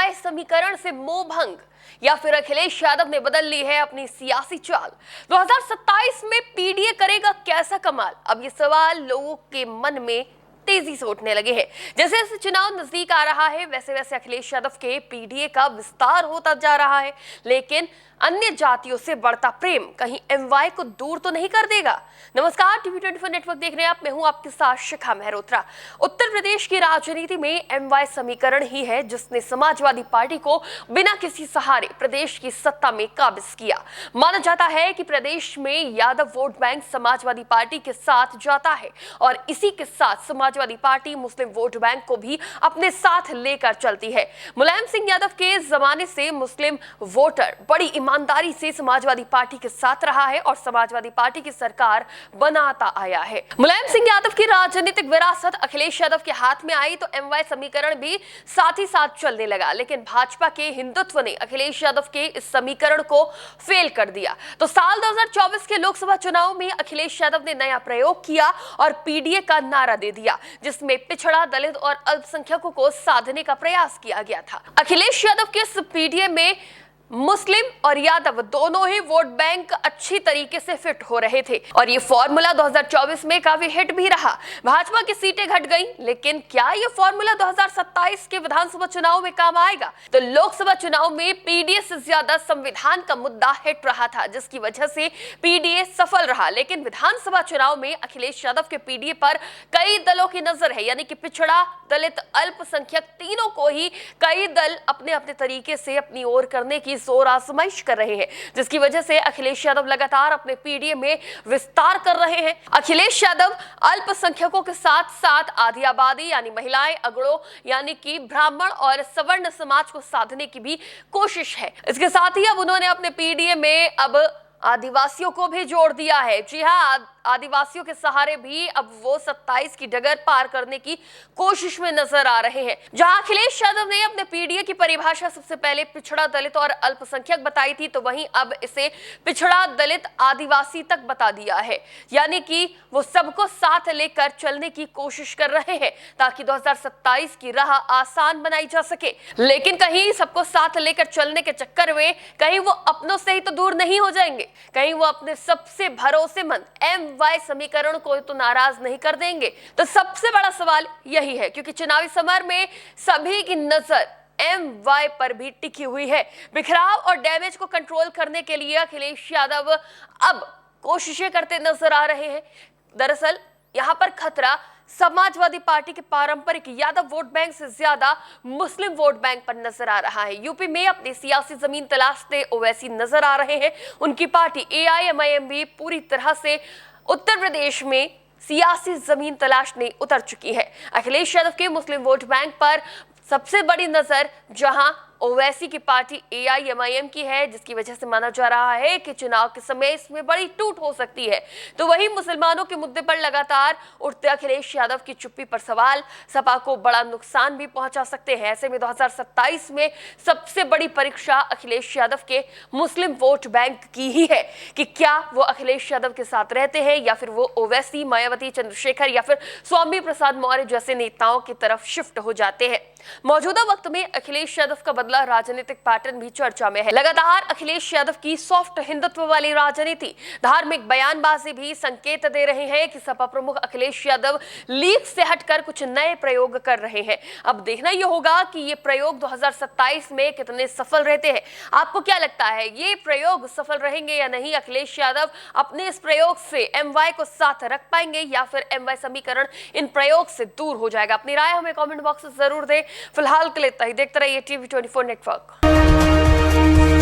MY समीकरण से मोह भंग, या फिर अखिलेश यादव ने बदल ली है अपनी सियासी चाल? 2027 में पीडीए करेगा कैसा कमाल? अब ये सवाल लोगों के मन में तेजी से उठने लगे हैं। जैसे जैसे चुनाव नजदीक आ रहा है वैसे वैसे अखिलेश यादव के पीडीए का विस्तार होता जा रहा है, लेकिन अन्य जातियों से बढ़ता प्रेम कहीं एमवाय को दूर तो नहीं कर देगा? नमस्कार, टीवी24 नेटवर्क देख रहे हैं आप, मैं हूं आपके साथ शिखा मेहरोत्रा। उत्तर प्रदेश की राजनीति में एमवाय समीकरण ही है जिसने समाजवादी पार्टी को बिना किसी सहारे प्रदेश की सत्ता में काबिज किया। माना जाता है कि प्रदेश में Yadav vote bank Samajwadi party के साथ जाता है और इसी के साथ समाजवादी पार्टी मुस्लिम वोट बैंक को भी अपने साथ लेकर चलती है। मुलायम सिंह यादव के जमाने से मुस्लिम वोटर बड़ी ईमानदारी से समाजवादी पार्टी के साथ रहा है और समाजवादी पार्टी की सरकार बनाता आया है। मुलायम सिंह यादव की राजनीतिक विरासत अखिलेश यादव के हाथ में आई तो एमवाय समीकरण भी साथ ही साथ चलने लगा, लेकिन भाजपा के हिंदुत्व ने अखिलेश यादव के इस समीकरण को फेल कर दिया। तो साल 2024 के लोकसभा चुनाव में अखिलेश यादव ने नया प्रयोग किया और पीडीए का नारा दे दिया, जिसमें पिछड़ा, दलित और अल्पसंख्यकों को साधने का प्रयास किया गया था। अखिलेश यादव के इस पीडीए में मुस्लिम और यादव दोनों ही वोट बैंक अच्छी तरीके से फिट हो रहे थे और ये फॉर्मूला 2024 में काफी हिट भी रहा। भाजपा की सीटें घट गईं, लेकिन क्या ये फॉर्मूला 2027 के विधानसभा चुनाव में काम आएगा? तो लोकसभा चुनाव में पीडीए से ज्यादा संविधान का मुद्दा हिट रहा था, जिसकी वजह से पीडीए सफल रहा। लेकिन विधानसभा चुनाव में अखिलेश यादव के पीडीए पर कई दलों की नजर है, यानी कि पिछड़ा, दलित, अल्पसंख्यक, तीनों को ही कई दल अपने अपने तरीके से अपनी ओर करने की जोर आजमाइश कर रहे हैं, जिसकी वजह से अखिलेश यादव लगातार अपने पीडीए में विस्तार कर रहे हैं। अखिलेश यादव अल्पसंख्यकों के साथ साथ आधी आबादी यानी महिलाएं, अगड़ों यानी कि ब्राह्मण और सवर्ण समाज को साधने की भी कोशिश है। इसके साथ ही अब उन्होंने अपने पीडीए में अब आदिवासियों को भी जोड़ दिया है। जी हां, आदिवासियों के सहारे भी अब वो 27 की डगर पार करने की कोशिश में नजर आ रहे हैं। जहां अखिलेश यादव ने अपने पीडीए की परिभाषा सबसे पहले पिछड़ा, दलित और अल्पसंख्यक बताई थी, तो वहीं अब इसे पिछड़ा, दलित, आदिवासी तक बता दिया है, यानी कि वो सबको साथ लेकर चलने की कोशिश कर रहे हैं ताकि 2027 की राह आसान बनाई जा सके। लेकिन कहीं सबको साथ लेकर चलने के चक्कर में कहीं वो अपनों से ही तो दूर नहीं हो जाएंगे, कहीं वो अपने सबसे भरोसेमंद एमवाय समीकरण को तो नाराज नहीं कर देंगे। तो सबसे बड़ा सवाल यही है, क्योंकि चुनावी समर में सभी की नजर एमवाय पर भी टिकी हुई है। बिखराव और डैमेज को कंट्रोल करने के लिए अखिलेश यादव अब कोशिशें करते नजर आ रहे हैं। दरअसल यहां पर खतरा समाजवादी पार्टी के पारंपरिक यादव वोट बैंक से ज्यादा मुस्लिम वोट बैंक पर नजर आ रहा है। यूपी में अपनी सियासी जमीन तलाशते ओवैसी नजर आ रहे हैं। उनकी पार्टी एआईएमआईएम भी पूरी तरह से उत्तर प्रदेश में सियासी जमीन तलाशने उतर चुकी है। अखिलेश यादव के मुस्लिम वोट बैंक पर सबसे बड़ी नजर जहां ओवैसी की पार्टी एआईएमआईएम की है, जिसकी वजह से माना जा रहा है कि चुनाव के समय इसमें बड़ी टूट हो सकती है। तो वहीं मुसलमानों के मुद्दे पर लगातार उठते अखिलेश यादव की चुप्पी पर सवाल सपा को बड़ा नुकसान भी पहुंचा सकते हैं। ऐसे में 2027 में सबसे बड़ी परीक्षा अखिलेश यादव के मुस्लिम वोट बैंक की ही है कि क्या वो अखिलेश यादव के साथ रहते हैं या फिर वो ओवैसी, मायावती, चंद्रशेखर या फिर स्वामी प्रसाद मौर्य जैसे नेताओं की तरफ शिफ्ट हो जाते हैं। मौजूदा वक्त में अखिलेश यादव का बदला राजनीतिक पैटर्न भी चर्चा में है। लगातार अखिलेश यादव की सॉफ्ट हिंदुत्व वाली राजनीति, धार्मिक बयानबाजी भी संकेत दे रहे हैं कि सपा प्रमुख अखिलेश यादव लीग से हटकर कुछ नए प्रयोग कर रहे हैं। अब देखना यह होगा कि ये प्रयोग 2027 में कितने सफल रहते हैं। आपको क्या लगता है, ये प्रयोग सफल रहेंगे या नहीं? अखिलेश यादव अपने इस प्रयोग से एमवाय को साथ रख पाएंगे या फिर एमवाय समीकरण इन प्रयोग से दूर हो जाएगा? अपनी राय हमें कमेंट बॉक्स में जरूर दें। फिलहाल के लिए इतना ही। देखते रहिए टीवी24 नेटवर्क।